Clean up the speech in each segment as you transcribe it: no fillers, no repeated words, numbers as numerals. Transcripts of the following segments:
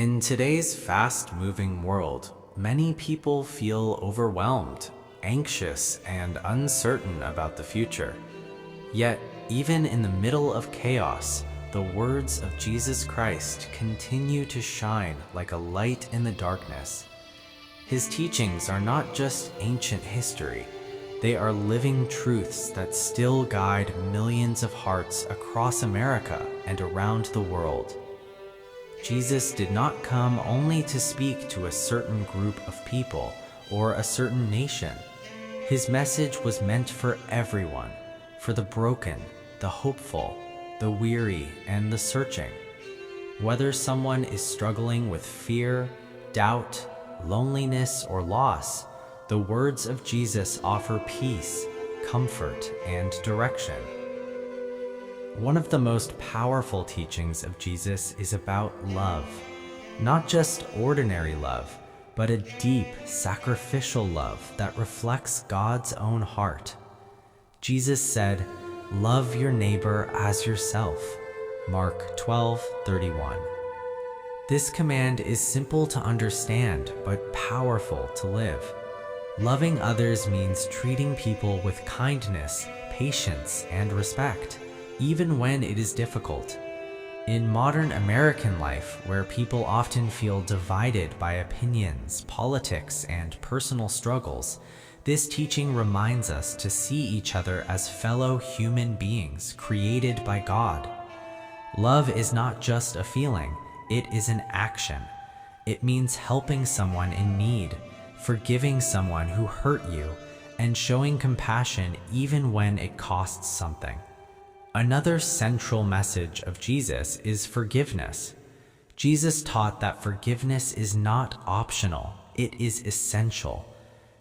In today's fast-moving world, many people feel overwhelmed, anxious, and uncertain about the future. Yet, even in the middle of chaos, the words of Jesus Christ continue to shine like a light in the darkness. His teachings are not just ancient history, they are living truths that still guide millions of hearts across America and around the world. Jesus did not come only to speak to a certain group of people or a certain nation. His message was meant for everyone, for the broken, the hopeful, the weary, and the searching. Whether someone is struggling with fear, doubt, loneliness, or loss, the words of Jesus offer peace, comfort, and direction. One of the most powerful teachings of Jesus is about love. Not just ordinary love, but a deep, sacrificial love that reflects God's own heart. Jesus said, "Love your neighbor as yourself." Mark 12:31. This command is simple to understand, but powerful to live. Loving others means treating people with kindness, patience, and respect, even when it is difficult. In modern American life, where people often feel divided by opinions, politics, and personal struggles, this teaching reminds us to see each other as fellow human beings created by God. Love is not just a feeling, it is an action. It means helping someone in need, forgiving someone who hurt you, and showing compassion even when it costs something. Another central message of Jesus is forgiveness. Jesus taught that forgiveness is not optional, it is essential.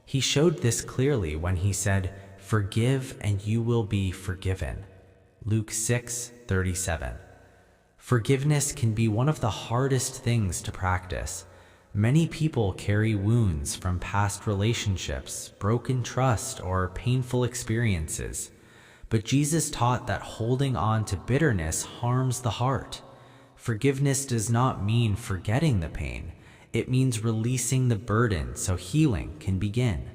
He showed this clearly when he said, "Forgive and you will be forgiven." Luke 6:37. Forgiveness can be one of the hardest things to practice. Many people carry wounds from past relationships, broken trust, or painful experiences. But Jesus taught that holding on to bitterness harms the heart. Forgiveness does not mean forgetting the pain. It means releasing the burden so healing can begin.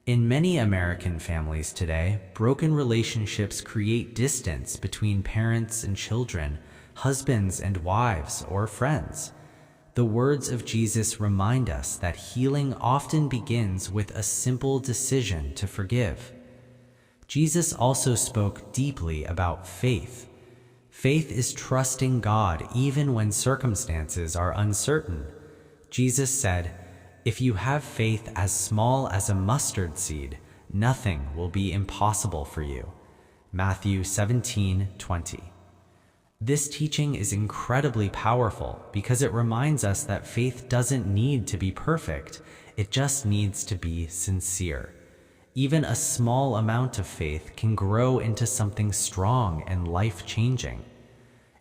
In many American families today, broken relationships create distance between parents and children, husbands and wives, or friends. The words of Jesus remind us that healing often begins with a simple decision to forgive. Jesus also spoke deeply about faith. Faith is trusting God even when circumstances are uncertain. Jesus said, "If you have faith as small as a mustard seed, nothing will be impossible for you." Matthew 17:20. This teaching is incredibly powerful because it reminds us that faith doesn't need to be perfect, it just needs to be sincere. Even a small amount of faith can grow into something strong and life-changing.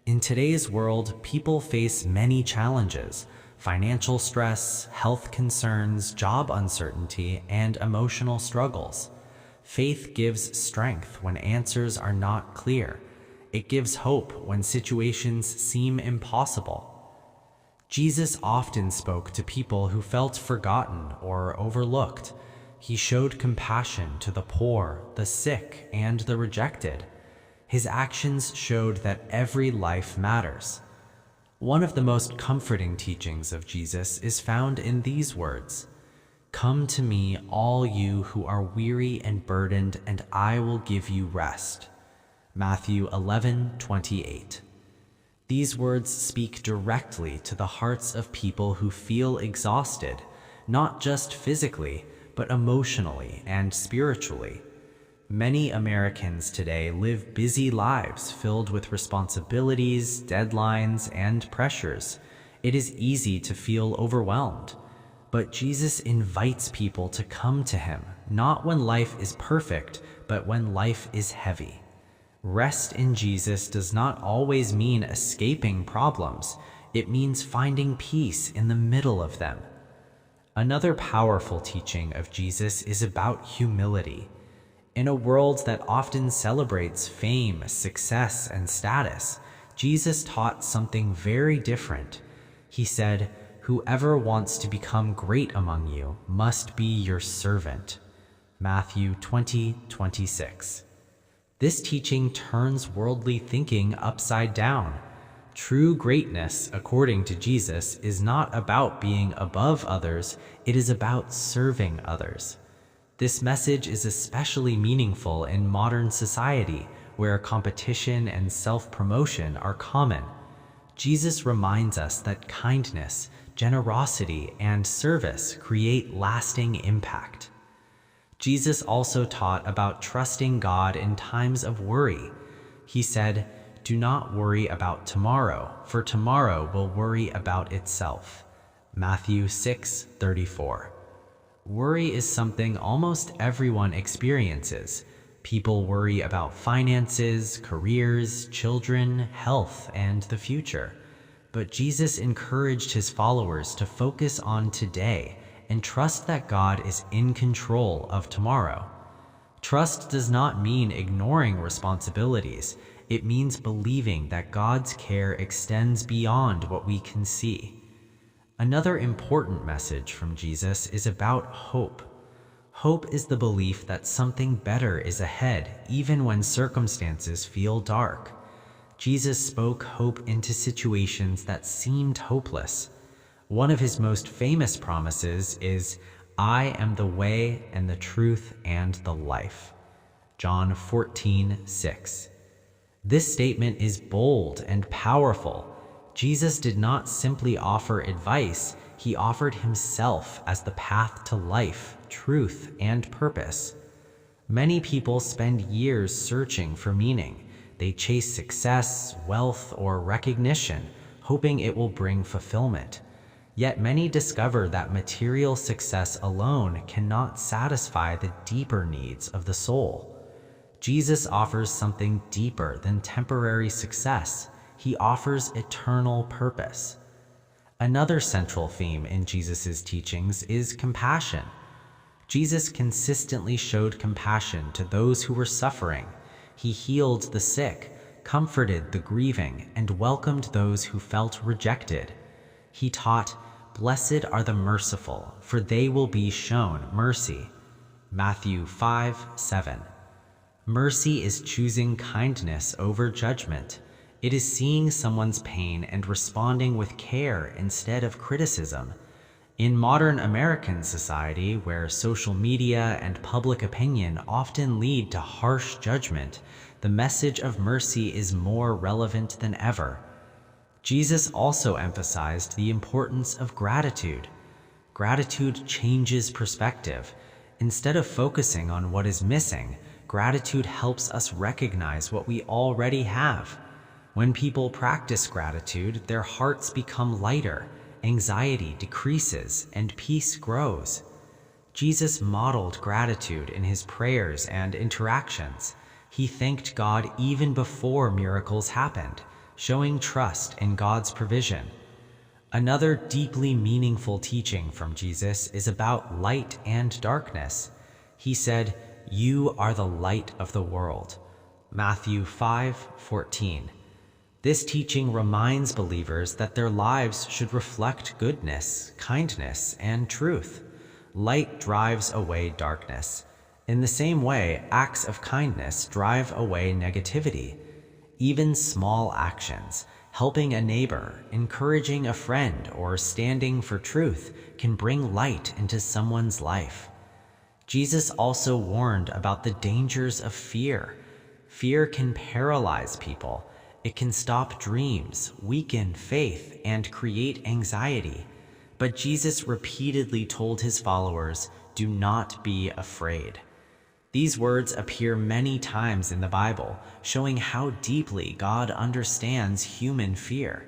In today's world, people face many challenges: financial stress, health concerns, job uncertainty, and emotional struggles. Faith gives strength when answers are not clear. It gives hope when situations seem impossible. Jesus often spoke to people who felt forgotten or overlooked. He showed compassion to the poor, the sick, and the rejected. His actions showed that every life matters. One of the most comforting teachings of Jesus is found in these words, "Come to me, all you who are weary and burdened, and I will give you rest." Matthew 11:28. These words speak directly to the hearts of people who feel exhausted, not just physically, but emotionally and spiritually. Many Americans today live busy lives filled with responsibilities, deadlines, and pressures. It is easy to feel overwhelmed. But Jesus invites people to come to him, not when life is perfect, but when life is heavy. Rest in Jesus does not always mean escaping problems. It means finding peace in the middle of them. Another powerful teaching of Jesus is about humility. In a world that often celebrates fame, success, and status, Jesus taught something very different. He said, "Whoever wants to become great among you must be your servant." Matthew 20:26. This teaching turns worldly thinking upside down. True greatness, according to Jesus, is not about being above others, it is about serving others. This message is especially meaningful in modern society, where competition and self-promotion are common. Jesus reminds us that kindness, generosity, and service create lasting impact. Jesus also taught about trusting God in times of worry. He said, "Do not worry about tomorrow, for tomorrow will worry about itself." Matthew 6:34. Worry is something almost everyone experiences. People worry about finances, careers, children, health, and the future. But Jesus encouraged his followers to focus on today and trust that God is in control of tomorrow. Trust does not mean ignoring responsibilities. It means believing that God's care extends beyond what we can see. Another important message from Jesus is about hope. Hope is the belief that something better is ahead, even when circumstances feel dark. Jesus spoke hope into situations that seemed hopeless. One of his most famous promises is, "I am the way and the truth and the life." John 14:6. This statement is bold and powerful. Jesus did not simply offer advice, he offered himself as the path to life, truth, and purpose. Many people spend years searching for meaning. They chase success, wealth, or recognition, hoping it will bring fulfillment. Yet many discover that material success alone cannot satisfy the deeper needs of the soul. Jesus offers something deeper than temporary success. He offers eternal purpose. Another central theme in Jesus' teachings is compassion. Jesus consistently showed compassion to those who were suffering. He healed the sick, comforted the grieving, and welcomed those who felt rejected. He taught, "Blessed are the merciful, for they will be shown mercy." Matthew 5:7. Mercy is choosing kindness over judgment. It is seeing someone's pain and responding with care instead of criticism. In modern American society, where social media and public opinion often lead to harsh judgment, the message of mercy is more relevant than ever. Jesus also emphasized the importance of gratitude. Gratitude changes perspective. Instead of focusing on what is missing, gratitude helps us recognize what we already have. When people practice gratitude, their hearts become lighter, anxiety decreases, and peace grows. Jesus modeled gratitude in his prayers and interactions. He thanked God even before miracles happened, showing trust in God's provision. Another deeply meaningful teaching from Jesus is about light and darkness. He said, "You are the light of the world." Matthew 5:14. This teaching reminds believers that their lives should reflect goodness, kindness, and truth. Light drives away darkness. In the same way, acts of kindness drive away negativity. Even small actions, helping a neighbor, encouraging a friend, or standing for truth, can bring light into someone's life. Jesus also warned about the dangers of fear. Fear can paralyze people. It can stop dreams, weaken faith, and create anxiety. But Jesus repeatedly told his followers, "Do not be afraid." These words appear many times in the Bible, showing how deeply God understands human fear.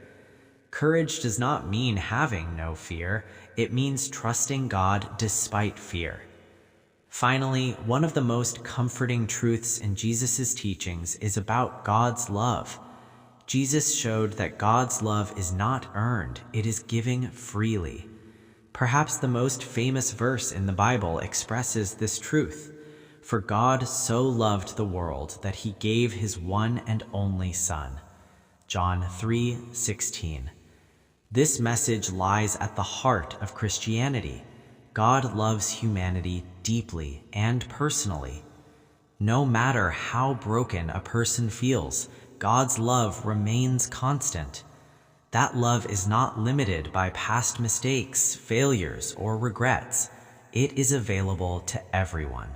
Courage does not mean having no fear, it means trusting God despite fear. Finally, one of the most comforting truths in Jesus' teachings is about God's love. Jesus showed that God's love is not earned, it is given freely. Perhaps the most famous verse in the Bible expresses this truth. "For God so loved the world that he gave his one and only Son." John 3:16. This message lies at the heart of Christianity. God loves humanity deeply and personally. No matter how broken a person feels, God's love remains constant. That love is not limited by past mistakes, failures, or regrets. It is available to everyone.